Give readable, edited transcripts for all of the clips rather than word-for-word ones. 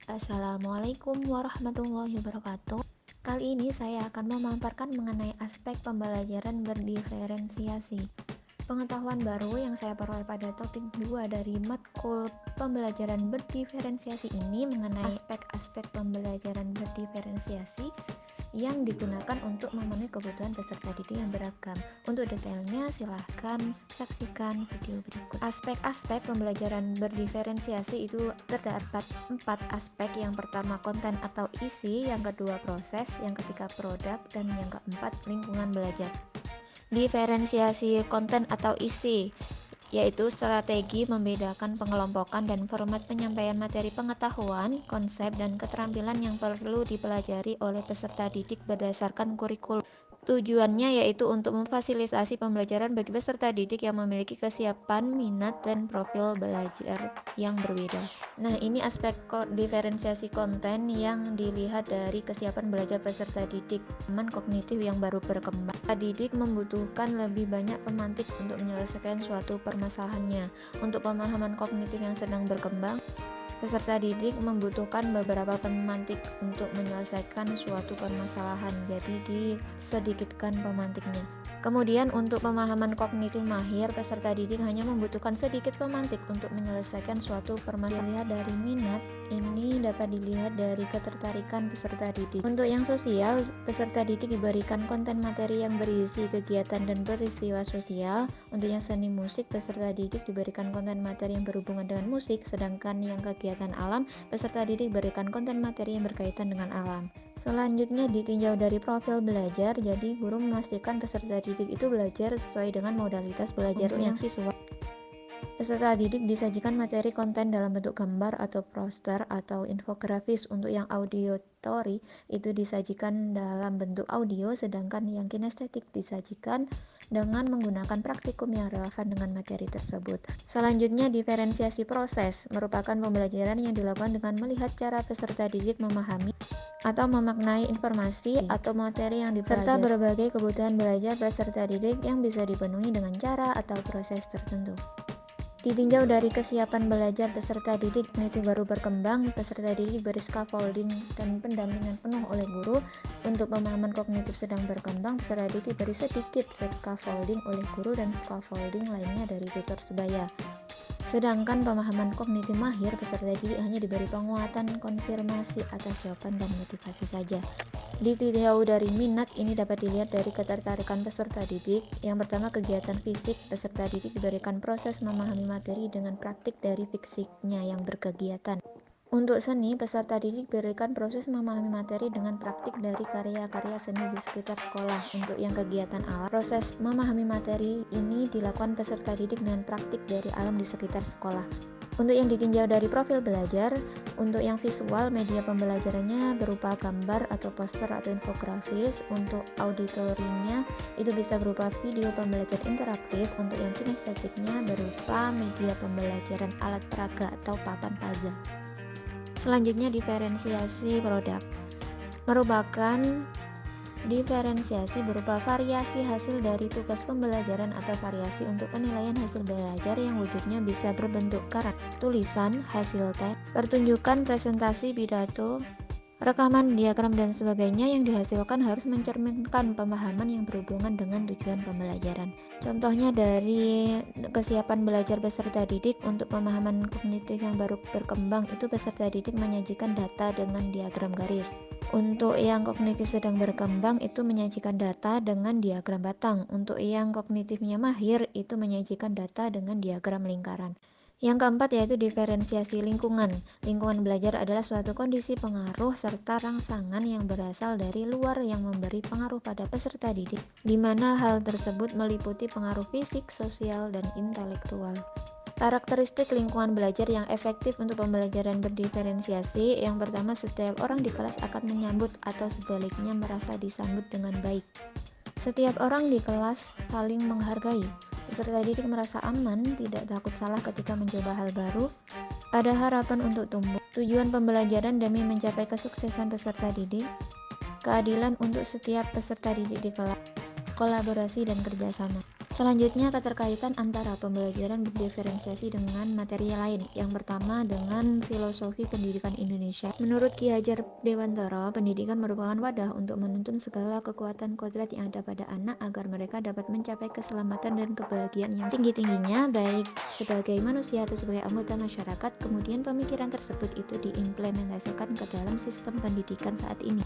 Assalamualaikum warahmatullahi wabarakatuh. Kali ini saya akan memaparkan mengenai aspek pembelajaran berdiferensiasi. Pengetahuan baru yang saya peroleh pada topik 2 dari matkul pembelajaran berdiferensiasi ini mengenai aspek-aspek pembelajaran berdiferensiasi yang digunakan untuk memenuhi kebutuhan peserta didik yang beragam. Untuk detailnya silahkan saksikan video berikut. Aspek-aspek pembelajaran berdiferensiasi itu terdapat 4 aspek. Yang pertama konten atau isi, yang kedua proses, yang ketiga produk, dan yang keempat lingkungan belajar. Diferensiasi konten atau isi yaitu strategi membedakan pengelompokan dan format penyampaian materi pengetahuan, konsep, dan keterampilan yang perlu dipelajari oleh peserta didik berdasarkan kurikulum. Tujuannya yaitu untuk memfasilitasi pembelajaran bagi peserta didik yang memiliki kesiapan, minat, dan profil belajar yang berbeda. Nah, ini aspek diferensiasi konten yang dilihat dari kesiapan belajar peserta didik, pemahaman kognitif yang baru berkembang. Peserta didik membutuhkan lebih banyak pemantik untuk menyelesaikan suatu permasalahannya. Untuk pemahaman kognitif yang sedang berkembang, peserta didik membutuhkan beberapa pemantik untuk menyelesaikan suatu permasalahan, jadi disedikitkan pemantiknya. Kemudian untuk pemahaman kognitif mahir, peserta didik hanya membutuhkan sedikit pemantik untuk menyelesaikan suatu permasalahan. Dari minat, ini dapat dilihat dari ketertarikan peserta didik. Untuk yang sosial, peserta didik diberikan konten materi yang berisi kegiatan dan peristiwa sosial. Untuk yang seni musik, peserta didik diberikan konten materi yang berhubungan dengan musik, sedangkan yang kegiatan alam, peserta didik diberikan konten materi yang berkaitan dengan alam. Selanjutnya ditinjau dari profil belajar, jadi guru memastikan peserta didik itu belajar sesuai dengan modalitas belajarnya. Untuk yang visual, peserta didik disajikan materi konten dalam bentuk gambar atau poster atau infografis. Untuk yang auditory itu disajikan dalam bentuk audio, sedangkan yang kinestetik disajikan dengan menggunakan praktikum yang relevan dengan materi tersebut. Selanjutnya diferensiasi proses merupakan pembelajaran yang dilakukan dengan melihat cara peserta didik memahami atau memaknai informasi atau materi yang dipelajari, serta berbagai kebutuhan belajar peserta didik yang bisa dipenuhi dengan cara atau proses tertentu. Ditinjau dari kesiapan belajar peserta didik kognitif baru berkembang, peserta didik diberi scaffolding dan pendampingan penuh oleh guru. Untuk pemahaman kognitif sedang berkembang, peserta didik diberi sedikit scaffolding oleh guru dan scaffolding lainnya dari tutor sebaya. Sedangkan pemahaman kognitif mahir, peserta didik hanya diberi penguatan konfirmasi atas jawaban dan motivasi saja. Ditinjau dari minat, ini dapat dilihat dari ketertarikan peserta didik. Yang pertama, kegiatan fisik. Peserta didik diberikan proses memahami materi dengan praktik dari fisiknya yang berkegiatan. Untuk seni, peserta didik diberikan proses memahami materi dengan praktik dari karya-karya seni di sekitar sekolah. Untuk yang kegiatan alam, proses memahami materi ini dilakukan peserta didik dengan praktik dari alam di sekitar sekolah. Untuk yang ditinjau dari profil belajar, untuk yang visual, media pembelajarannya berupa gambar atau poster atau infografis. Untuk auditorinya itu bisa berupa video pembelajaran interaktif. Untuk yang kinestetiknya berupa media pembelajaran alat peraga atau papan puzzle. Selanjutnya diferensiasi produk merupakan diferensiasi berupa variasi hasil dari tugas pembelajaran atau variasi untuk penilaian hasil belajar yang wujudnya bisa berbentuk karya, tulisan, hasil teks, pertunjukan, presentasi, pidato, rekaman, diagram, dan sebagainya. Yang dihasilkan harus mencerminkan pemahaman yang berhubungan dengan tujuan pembelajaran. Contohnya dari kesiapan belajar peserta didik, untuk pemahaman kognitif yang baru berkembang itu peserta didik menyajikan data dengan diagram garis. Untuk yang kognitif sedang berkembang itu menyajikan data dengan diagram batang. Untuk yang kognitifnya mahir itu menyajikan data dengan diagram lingkaran. Yang keempat yaitu diferensiasi lingkungan. Lingkungan belajar adalah suatu kondisi pengaruh serta rangsangan yang berasal dari luar yang memberi pengaruh pada peserta didik, di mana hal tersebut meliputi pengaruh fisik, sosial, dan intelektual. Karakteristik lingkungan belajar yang efektif untuk pembelajaran berdiferensiasi. Yang pertama, setiap orang di kelas akan menyambut atau sebaliknya merasa disambut dengan baik. Setiap orang di kelas saling menghargai. Peserta didik merasa aman, tidak takut salah ketika mencoba hal baru. Ada harapan untuk tumbuh. Tujuan pembelajaran demi mencapai kesuksesan peserta didik. Keadilan untuk setiap peserta didik di kelas. Kolaborasi dan kerjasama. Selanjutnya, keterkaitan antara pembelajaran berdiferensiasi dengan materi lain. Yang pertama, dengan filosofi pendidikan Indonesia. Menurut Ki Hajar Dewantara, pendidikan merupakan wadah untuk menuntun segala kekuatan kodrat yang ada pada anak agar mereka dapat mencapai keselamatan dan kebahagiaan yang tinggi-tingginya, baik sebagai manusia atau sebagai anggota masyarakat. Kemudian pemikiran tersebut itu diimplementasikan ke dalam sistem pendidikan saat ini,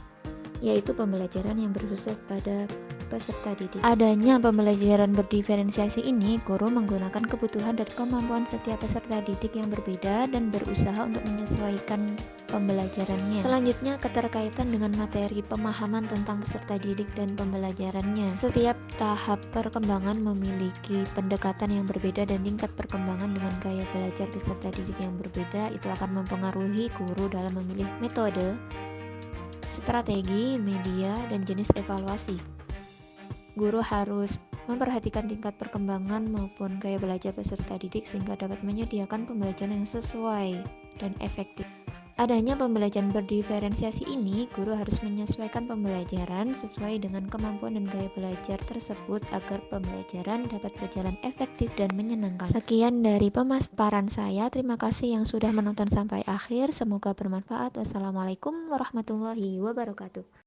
yaitu pembelajaran yang berpusat pada peserta didik. Adanya pembelajaran berdiferensiasi ini, guru menggunakan kebutuhan dan kemampuan setiap peserta didik yang berbeda dan berusaha untuk menyesuaikan pembelajarannya. Selanjutnya, keterkaitan dengan materi pemahaman tentang peserta didik dan pembelajarannya. Setiap tahap perkembangan memiliki pendekatan yang berbeda dan tingkat perkembangan dengan gaya belajar peserta didik yang berbeda itu akan mempengaruhi guru dalam memilih metode, strategi, media, dan jenis evaluasi. Guru harus memperhatikan tingkat perkembangan maupun gaya belajar peserta didik sehingga dapat menyediakan pembelajaran yang sesuai dan efektif. Adanya pembelajaran berdiferensiasi ini, guru harus menyesuaikan pembelajaran sesuai dengan kemampuan dan gaya belajar tersebut agar pembelajaran dapat berjalan efektif dan menyenangkan. Sekian dari pemaparan saya. Terima kasih yang sudah menonton sampai akhir. Semoga bermanfaat. Wassalamualaikum warahmatullahi wabarakatuh.